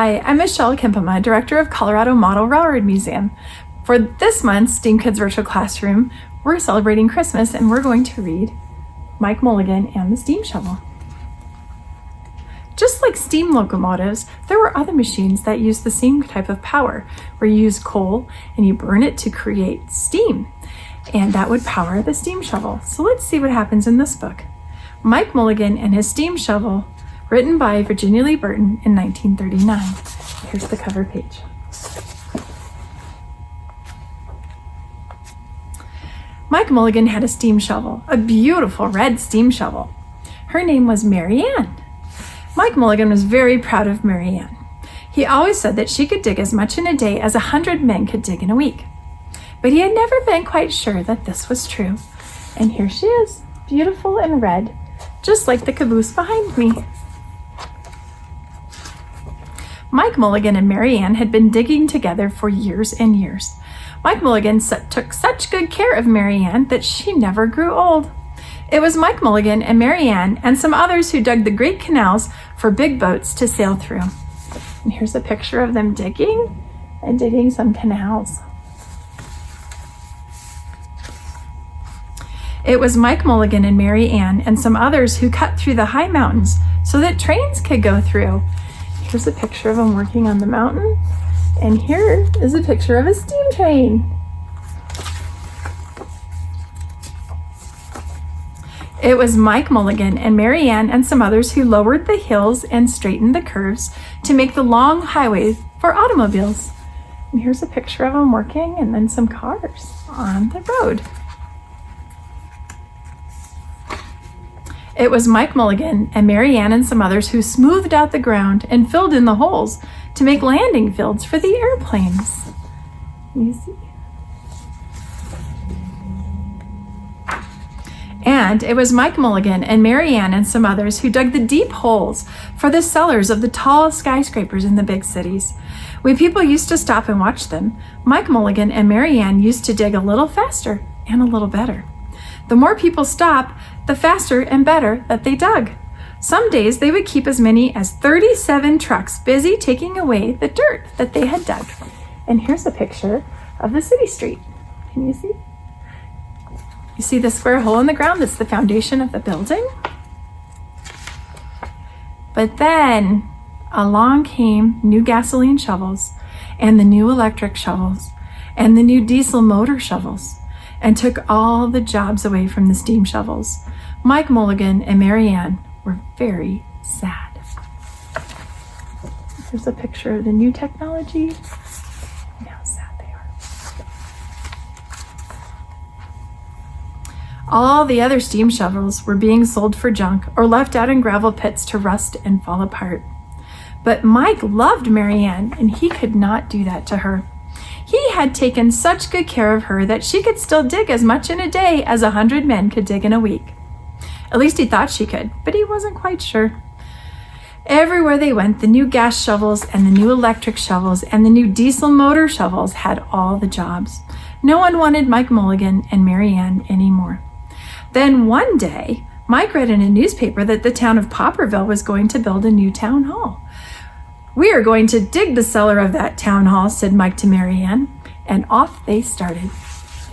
Hi, I'm Michelle Kempema, Director of Colorado Model Railroad Museum. For this month's STEAM Kids Virtual Classroom, we're celebrating Christmas and we're going to read Mike Mulligan and the Steam Shovel. Just like steam locomotives, there were other machines that used the same type of power, where you use coal and you burn it to create steam, and that would power the steam shovel. So let's see what happens in this book. Mike Mulligan and his Steam Shovel, written by Virginia Lee Burton in 1939. Here's the cover page. Mike Mulligan had a steam shovel, a beautiful red steam shovel. Her name was Mary Ann. Mike Mulligan was very proud of Mary Ann. He always said that she could dig as much in a day as 100 men could dig in a week. But he had never been quite sure that this was true. And here she is, beautiful and red, just like the caboose behind me. Mike Mulligan and Mary Ann had been digging together for years and years. Mike Mulligan took such good care of Mary Ann that she never grew old. It was Mike Mulligan and Mary Ann and some others who dug the great canals for big boats to sail through. And here's a picture of them digging some canals. It was Mike Mulligan and Mary Ann and some others who cut through the high mountains so that trains could go through. Here's a picture of them working on the mountain, and here is a picture of a steam train. It was Mike Mulligan and Mary Ann and some others who lowered the hills and straightened the curves to make the long highways for automobiles. And here's a picture of them working, and then some cars on the road. It was Mike Mulligan and Mary Ann and some others who smoothed out the ground and filled in the holes to make landing fields for the airplanes. You see? And it was Mike Mulligan and Mary Ann and some others who dug the deep holes for the cellars of the tall skyscrapers in the big cities. When people used to stop and watch them, Mike Mulligan and Mary Ann used to dig a little faster and a little better. The more people stopped, the faster and better that they dug. Some days they would keep as many as 37 trucks busy taking away the dirt that they had dug. And here's a picture of the city street. Can you see? You see the square hole in the ground? That's the foundation of the building. But then along came new gasoline shovels and the new electric shovels and the new diesel motor shovels, and took all the jobs away from the steam shovels. Mike Mulligan and Mary Ann were very sad. Here's a picture of the new technology and how sad they are. All the other steam shovels were being sold for junk or left out in gravel pits to rust and fall apart. But Mike loved Mary Ann, and he could not do that to her. He had taken such good care of her that she could still dig as much in a day as 100 men could dig in a week. At least he thought she could, but he wasn't quite sure. Everywhere they went, the new gas shovels and the new electric shovels and the new diesel motor shovels had all the jobs. No one wanted Mike Mulligan and Mary Ann anymore. Then one day, Mike read in a newspaper that the town of Popperville was going to build a new town hall. "We are going to dig the cellar of that town hall," said Mike to Mary Ann, and off they started.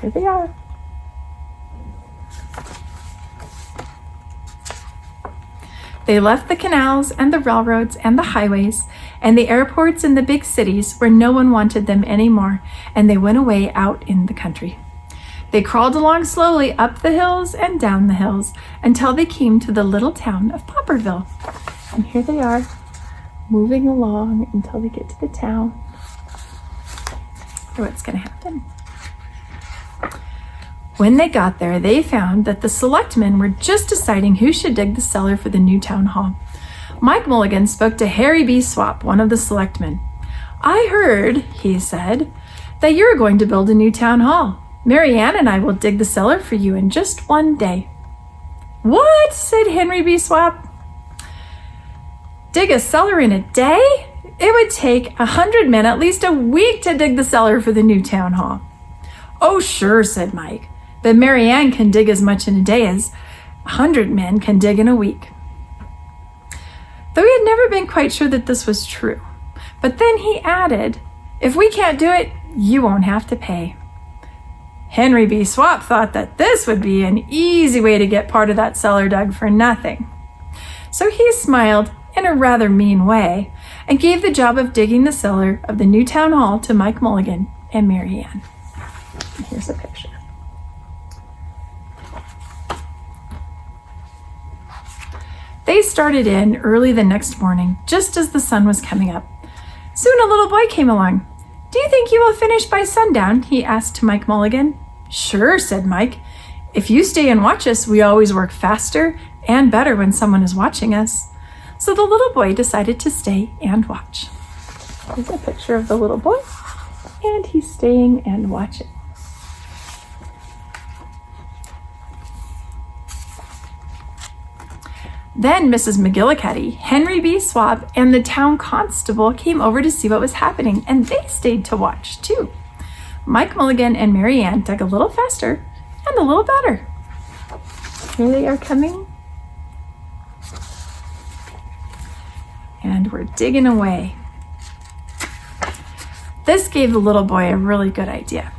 Here they are. They left the canals and the railroads and the highways and the airports in the big cities where no one wanted them anymore, and they went away out in the country. They crawled along slowly up the hills and down the hills until they came to the little town of Popperville. And here they are, moving along until they get to the town. So what's going to happen? When they got there, they found that the selectmen were just deciding who should dig the cellar for the new town hall. Mike Mulligan spoke to Harry B. Swap, one of the selectmen. "I heard," he said, "that you're going to build a new town hall. Mary Ann and I will dig the cellar for you in just one day." "What?" said Henry B. Swap. "Dig a cellar in a day? It would take 100 men at least a week to dig the cellar for the new town hall." "Oh, sure," said Mike, "but Mary Ann can dig as much in a day as 100 men can dig in a week." Though he had never been quite sure that this was true, But then he added, "If we can't do it, you won't have to pay." Henry B. Swap thought that this would be an easy way to get part of that cellar dug for nothing. So he smiled in a rather mean way and gave the job of digging the cellar of the new town hall to Mike Mulligan and Mary Ann. Here's a picture. They started in early the next morning, just as the sun was coming up. Soon a little boy came along. "Do you think you will finish by sundown?" he asked to Mike Mulligan. "Sure," said Mike. "If you stay and watch us, we always work faster and better when someone is watching us." So the little boy decided to stay and watch. Here's a picture of the little boy, and he's staying and watching. Then Mrs. McGillicuddy, Henry B. Swap, and the town constable came over to see what was happening, and they stayed to watch, too. Mike Mulligan and Mary Ann dug a little faster and a little better. Here they are coming. And we're digging away. This gave the little boy a really good idea.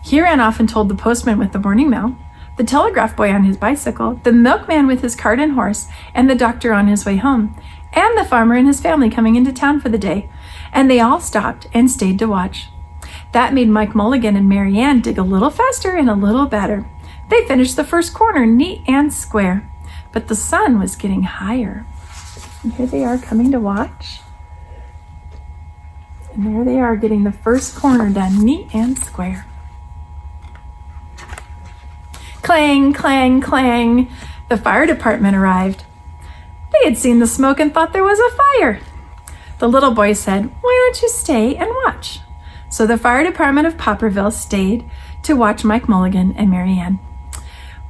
He ran off and told the postman with the morning mail, the telegraph boy on his bicycle, the milkman with his cart and horse, and the doctor on his way home, and the farmer and his family coming into town for the day. And they all stopped and stayed to watch. That made Mike Mulligan and Mary Ann dig a little faster and a little better. They finished the first corner neat and square, but the sun was getting higher. And here they are coming to watch. And there they are getting the first corner done neat and square. Clang, clang, clang. The fire department arrived. They had seen the smoke and thought there was a fire. The little boy said, "Why don't you stay and watch?" So the fire department of Popperville stayed to watch Mike Mulligan and Mary Ann.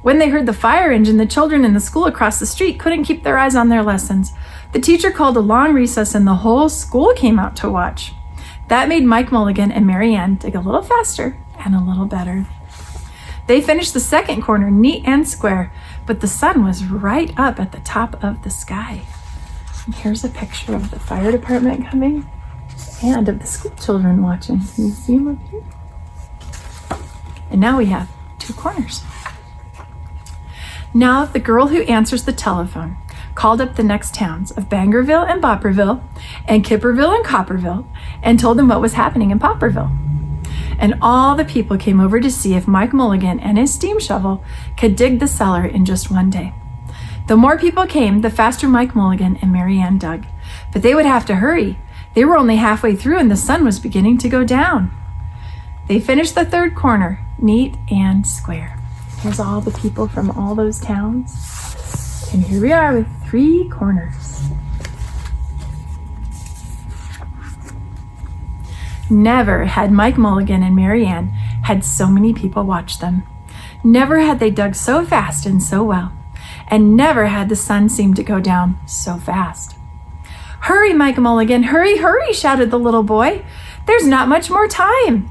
When they heard the fire engine, the children in the school across the street couldn't keep their eyes on their lessons. The teacher called a long recess and the whole school came out to watch. That made Mike Mulligan and Mary Ann dig a little faster and a little better. They finished the second corner neat and square, but the sun was right up at the top of the sky. And here's a picture of the fire department coming and of the school children watching. Can you see them up here? And now we have 2 corners. Now the girl who answers the telephone called up the next towns of Bangerville and Bopperville and Kipperville and Copperville and told them what was happening in Popperville. And all the people came over to see if Mike Mulligan and his steam shovel could dig the cellar in just one day. The more people came, the faster Mike Mulligan and Mary Ann dug. But they would have to hurry. They were only halfway through and the sun was beginning to go down. They finished the third corner, neat and square. Here's all the people from all those towns. And here we are with 3 corners. Never had Mike Mulligan and Mary Ann had so many people watch them. Never had they dug so fast and so well. And never had the sun seemed to go down so fast. "Hurry, Mike Mulligan, hurry, hurry," shouted the little boy. "There's not much more time."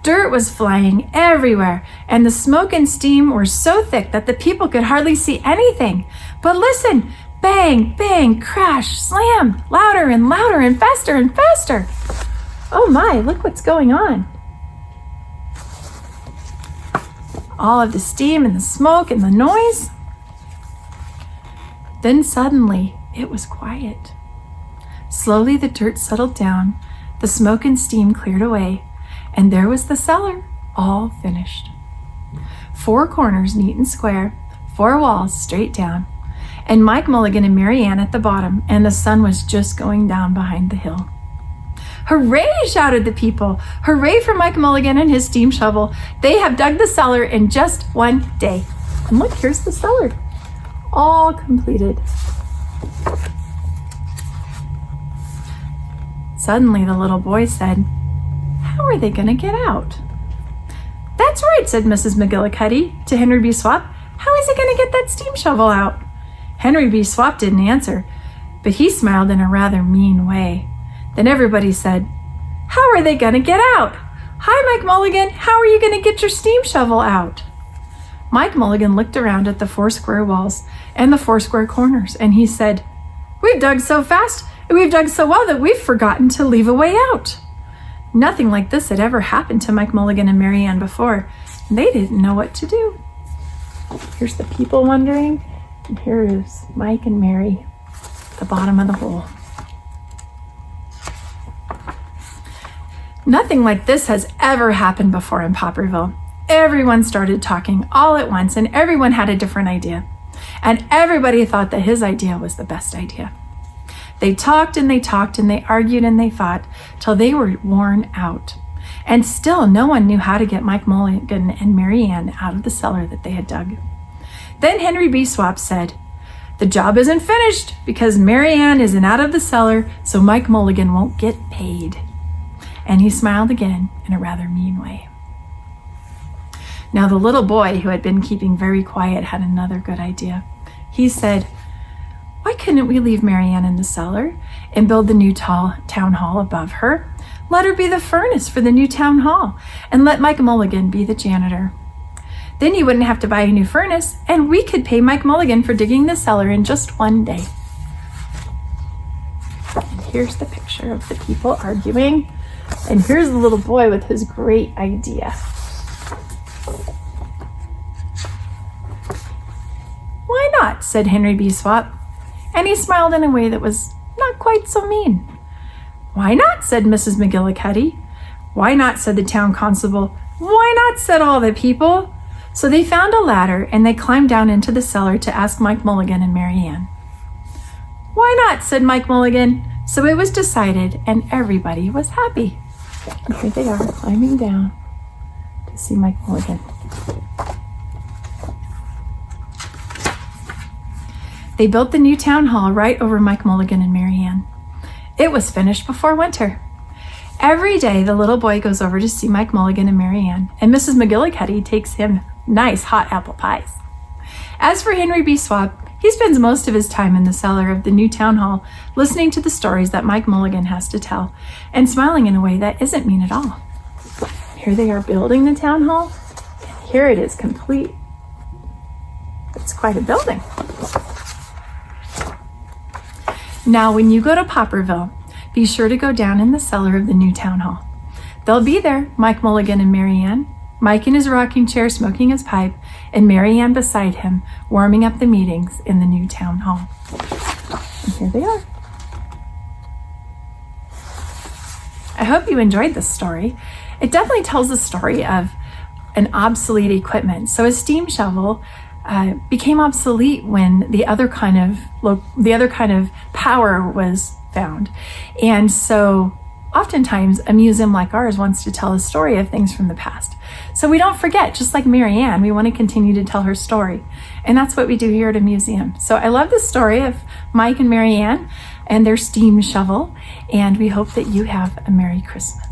Dirt was flying everywhere, and the smoke and steam were so thick that the people could hardly see anything. But listen, bang, bang, crash, slam, louder and louder and faster and faster. Oh my, look what's going on. All of the steam and the smoke and the noise. Then suddenly, it was quiet. Slowly the dirt settled down, the smoke and steam cleared away, and there was the cellar, all finished. 4 corners neat and square, 4 walls straight down, and Mike Mulligan and Mary Ann at the bottom, and the sun was just going down behind the hill. "Hooray!" shouted the people. "Hooray for Mike Mulligan and his steam shovel. They have dug the cellar in just one day." And look, here's the cellar, all completed. Suddenly the little boy said, "How are they going to get out?" "That's right," said Mrs. McGillicuddy to Henry B. Swap. "How is he going to get that steam shovel out?" Henry B. Swap didn't answer, but he smiled in a rather mean way. Then everybody said, "How are they going to get out? Hi, Mike Mulligan, how are you going to get your steam shovel out?" Mike Mulligan looked around at the 4 square walls and the 4 square corners, and he said, "We've dug so fast, We've dug so well that we've forgotten to leave a way out." Nothing like this had ever happened to Mike Mulligan and Mary Ann before. They didn't know what to do. Here's the people wondering, and here is Mike and Mary at the bottom of the hole. Nothing like this has ever happened before in Popperville. Everyone started talking all at once, and everyone had a different idea. And everybody thought that his idea was the best idea. They talked and they talked and they argued and they fought till they were worn out. And still no one knew how to get Mike Mulligan and Mary Ann out of the cellar that they had dug. Then Henry B. Swap said, "The job isn't finished because Mary Ann isn't out of the cellar, so Mike Mulligan won't get paid." And he smiled again in a rather mean way. Now the little boy who had been keeping very quiet had another good idea. He said, "Why couldn't we leave Mary Ann in the cellar and build the new town hall above her? Let her be the furnace for the new town hall and let Mike Mulligan be the janitor. Then you wouldn't have to buy a new furnace and we could pay Mike Mulligan for digging the cellar in just one day." And here's the picture of the people arguing. And here's the little boy with his great idea. "Why not?" said Henry B. Swap. And he smiled in a way that was not quite so mean. "Why not?" said Mrs. McGillicuddy. "Why not?" said the town constable. "Why not?" said all the people. So they found a ladder and they climbed down into the cellar to ask Mike Mulligan and Mary Ann. "Why not?" said Mike Mulligan. So it was decided and everybody was happy. And here they are climbing down to see Mike Mulligan. They built the new town hall right over Mike Mulligan and Mary Ann. It was finished before winter. Every day the little boy goes over to see Mike Mulligan and Mary Ann, and Mrs. McGillicuddy takes him nice hot apple pies. As for Henry B. Swap, he spends most of his time in the cellar of the new town hall, listening to the stories that Mike Mulligan has to tell, and smiling in a way that isn't mean at all. Here they are building the town hall, and here it is complete. It's quite a building. Now, when you go to Popperville, be sure to go down in the cellar of the new town hall. They'll be there, Mike Mulligan and Mary Ann, Mike in his rocking chair smoking his pipe, and Mary Ann beside him warming up the meetings in the new town hall. And here they are. I hope you enjoyed this story. It definitely tells the story of an obsolete equipment. So a steam shovel became obsolete when the other kind of power was found. And so oftentimes a museum like ours wants to tell a story of things from the past. So we don't forget, just like Mary Ann, we want to continue to tell her story. And that's what we do here at a museum. So I love the story of Mike and Mary Ann and their steam shovel, and we hope that you have a Merry Christmas.